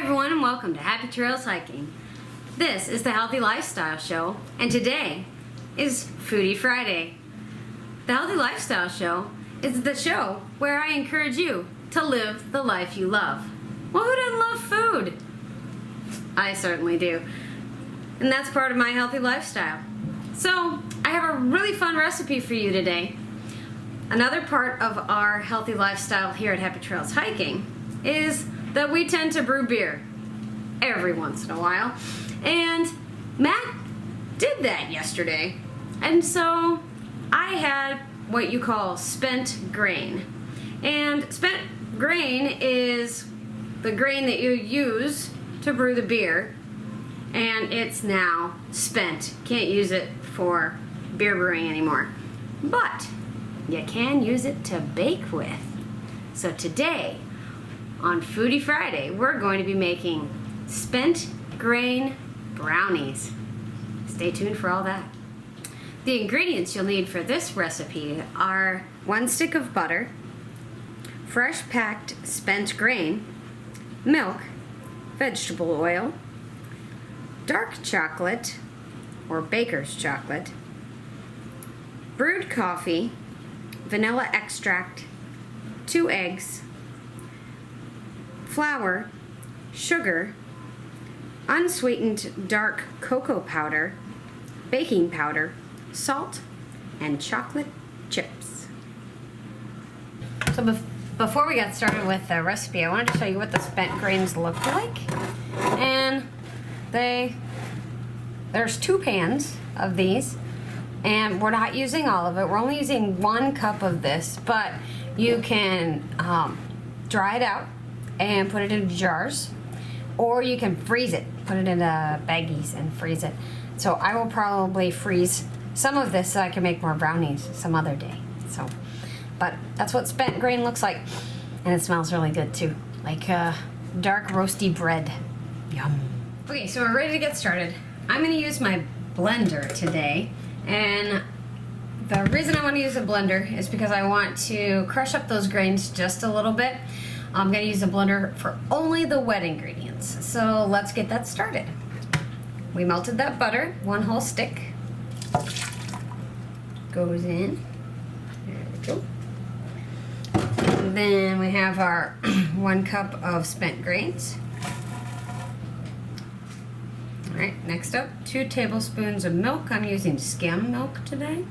everyone, and welcome to Happy Trails Hiking. This is the Healthy Lifestyle Show, and today is Foodie Friday. The Healthy Lifestyle Show is the show where I encourage you to live the life you love. Well, who doesn't love food? I certainly do. And that's part of my healthy lifestyle. So, I have a really fun recipe for you today. Another part of our healthy lifestyle here at Happy Trails Hiking is that we tend to brew beer every once in a while. And Matt did that yesterday. And so I had what you call spent grain. And spent grain is the grain that you use to brew the beer. And it's now spent. Can't use it for beer brewing anymore. But you can use it to bake with. So today, on Foodie Friday, we're going to be making spent grain brownies. Stay tuned for all that. The ingredients you'll need for this recipe are 1 stick of butter, fresh packed spent grain, milk, vegetable oil, dark chocolate or baker's chocolate, brewed coffee, vanilla extract, 2 eggs, flour, sugar, unsweetened dark cocoa powder, baking powder, salt, and chocolate chips. So before we got started with the recipe, I wanted to show you what the spent grains look like. And there's 2 pans of these, and we're not using all of it. We're only using 1 cup of this, but you can dry it out and put it in jars, or you can freeze it, put it in baggies and freeze it. So I will probably freeze some of this so I can make more brownies some other day. But that's what spent grain looks like, and it smells really good too, like dark roasty bread. Yum. Okay, so we're ready to get started. I'm going to use my blender today, and the reason I want to use a blender is because I want to crush up those grains just a little bit. I'm going to use a blender for only the wet ingredients. So let's get that started. We melted that butter, 1 whole stick. Goes in. There we go. And then we have our 1 cup of spent grains. Alright, next up, 2 tablespoons of milk. I'm using skim milk today.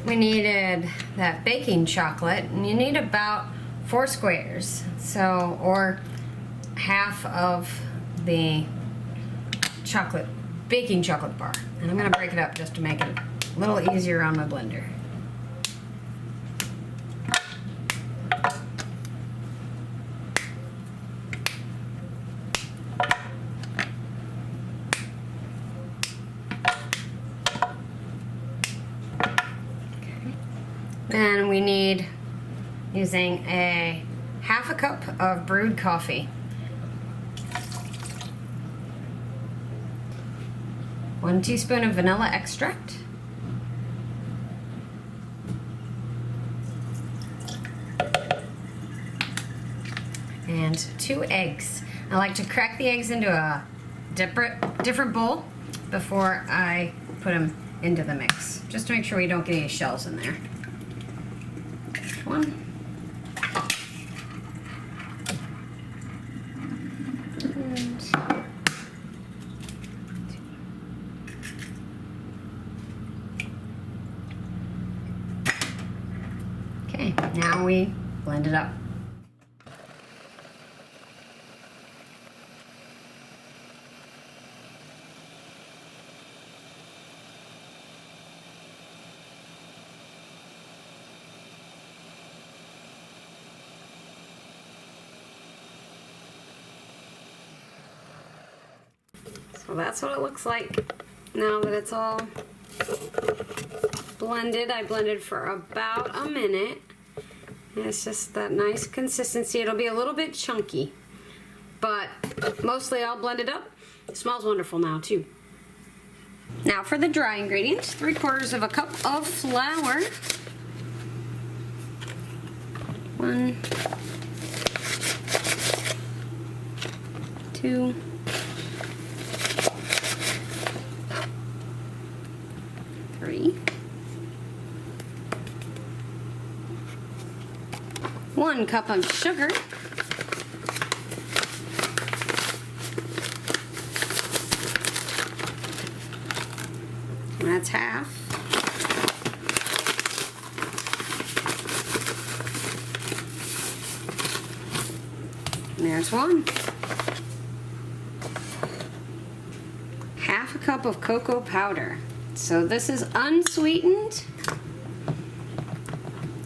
We needed that baking chocolate, and you need about 4 squares, so, or half of the baking chocolate bar. And I'm going to break it up just to make it a little easier on my blender. And we need, using a half a cup of brewed coffee, 1 teaspoon of vanilla extract, and 2 eggs. I like to crack the eggs into a different bowl before I put them into the mix, just to make sure we don't get any shells in there. 1. And 2. Okay, now we blend it up. So that's what it looks like now that it's all blended. I blended for about a minute. And it's just that nice consistency. It'll be a little bit chunky. but mostly I'll blend it up. It smells wonderful now too. Now for the dry ingredients, 3/4 cup of flour. 1, 2, 3. 1 cup of sugar. That's half. And there's 1. 1/2 cup of cocoa powder. So this is unsweetened,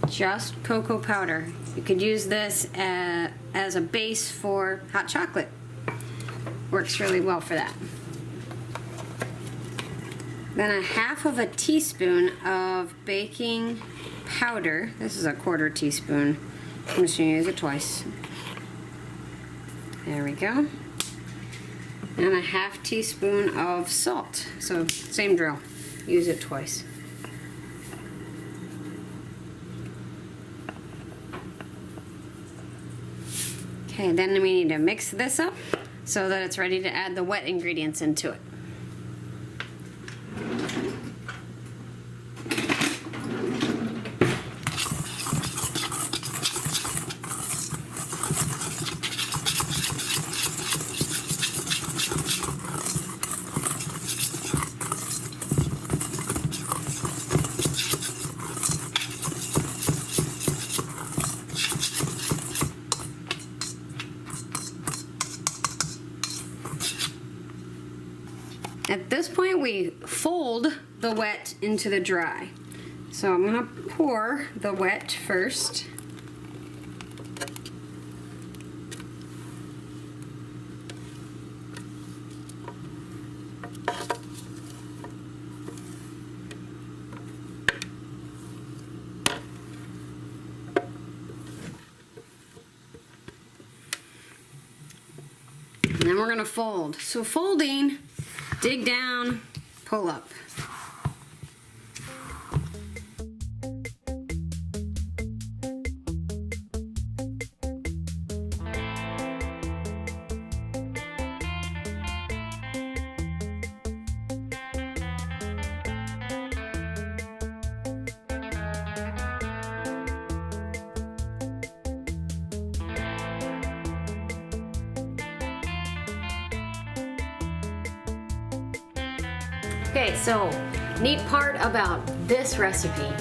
just cocoa powder. You could use this as a base for hot chocolate. Works really well for that. Then 1/2 teaspoon of baking powder. This is a 1/4 teaspoon. I'm just gonna use it twice. There we go. And 1/2 teaspoon of salt. So same drill, use it twice. Okay, then we need to mix this up so that it's ready to add the wet ingredients into it. At this point, we fold the wet into the dry. So I'm gonna pour the wet first. And then we're gonna fold. So folding, dig down, pull up. Okay, so neat part about this recipe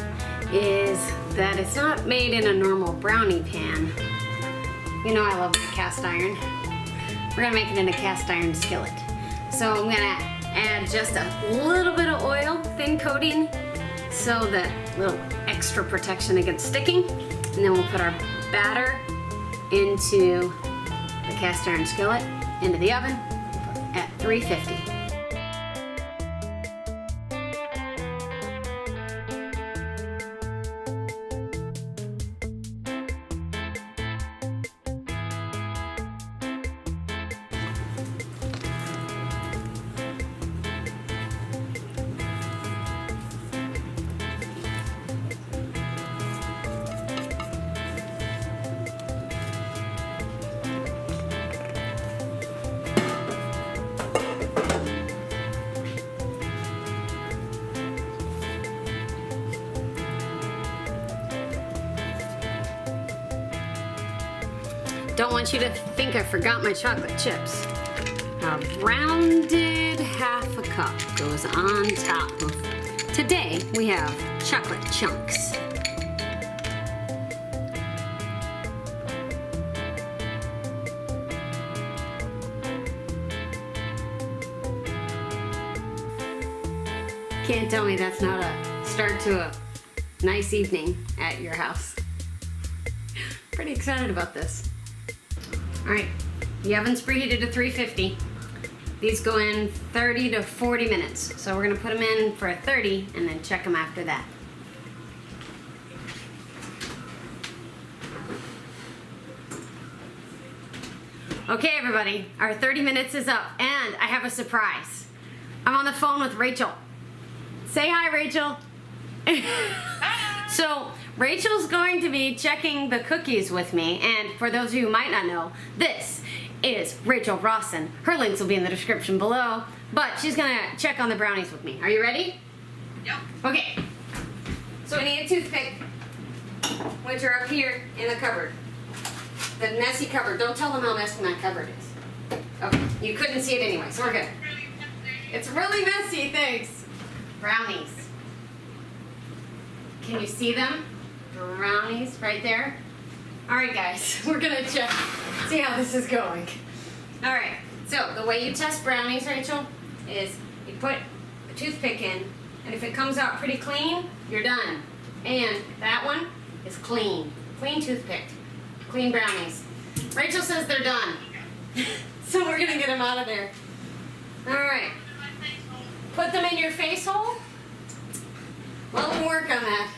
is that it's not made in a normal brownie pan. You know I love the cast iron. We're gonna make it in a cast iron skillet. So I'm gonna add just a little bit of oil, thin coating, so that little extra protection against sticking. And then we'll put our batter into the cast iron skillet, into the oven at 350. Don't want you to think I forgot my chocolate chips. A rounded 1/2 cup goes on top of. Today we have chocolate chunks. Can't tell me that's not a start to a nice evening at your house. Pretty excited about this. All right, the oven's preheated to 350. These go in 30 to 40 minutes. So we're gonna put them in for 30 and then check them after that. Okay, everybody, our 30 minutes is up, and I have a surprise. I'm on the phone with Rachel. Say hi, Rachel. So, Rachel's going to be checking the cookies with me, and for those of you who might not know, this is Rachel Rawson. Her links will be in the description below, but she's gonna check on the brownies with me. Are you ready? Yep. Okay. So I need a toothpick, which are up here in the cupboard. The messy cupboard. Don't tell them how messy my cupboard is. Okay, you couldn't see it anyway, so we're good. It's really messy, thanks. Brownies. Can you see them? Brownies right there. All right, guys, we're gonna check, see how this is going. All right, so the way you test brownies, Rachel, is you put a toothpick in, and if it comes out pretty clean, you're done. And that one is clean. Clean toothpick. Clean brownies. Rachel says they're done. So we're gonna get them out of there. All right. Put them in your face hole? Well, we'll work on that.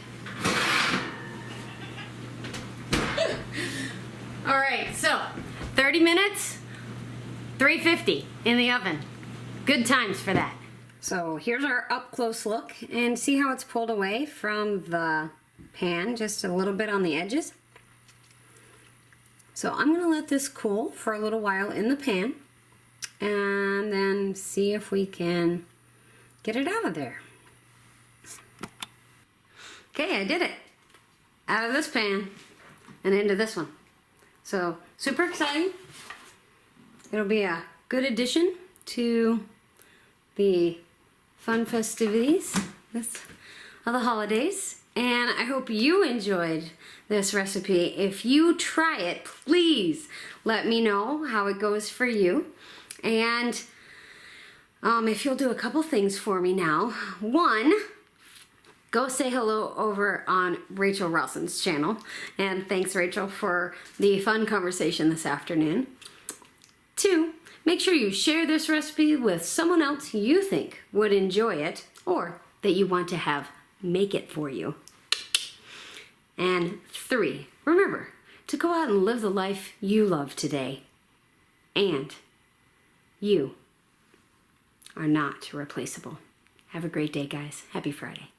All right, so 30 minutes, 350 in the oven. Good times for that. So here's our up close look, and see how it's pulled away from the pan, just a little bit on the edges. So I'm gonna let this cool for a little while in the pan, and then see if we can get it out of there. Okay, I did it. Out of this pan and into this one. So super exciting. It'll be a good addition to the fun festivities of the holidays. And I hope you enjoyed this recipe. If you try it, please let me know how it goes for you. And if you'll do a couple things for me now. One, go say hello over on Rachel Rawson's channel. And thanks, Rachel, for the fun conversation this afternoon. Two, make sure you share this recipe with someone else you think would enjoy it or that you want to have make it for you. And three, remember to go out and live the life you love today. And you are not replaceable. Have a great day, guys. Happy Friday.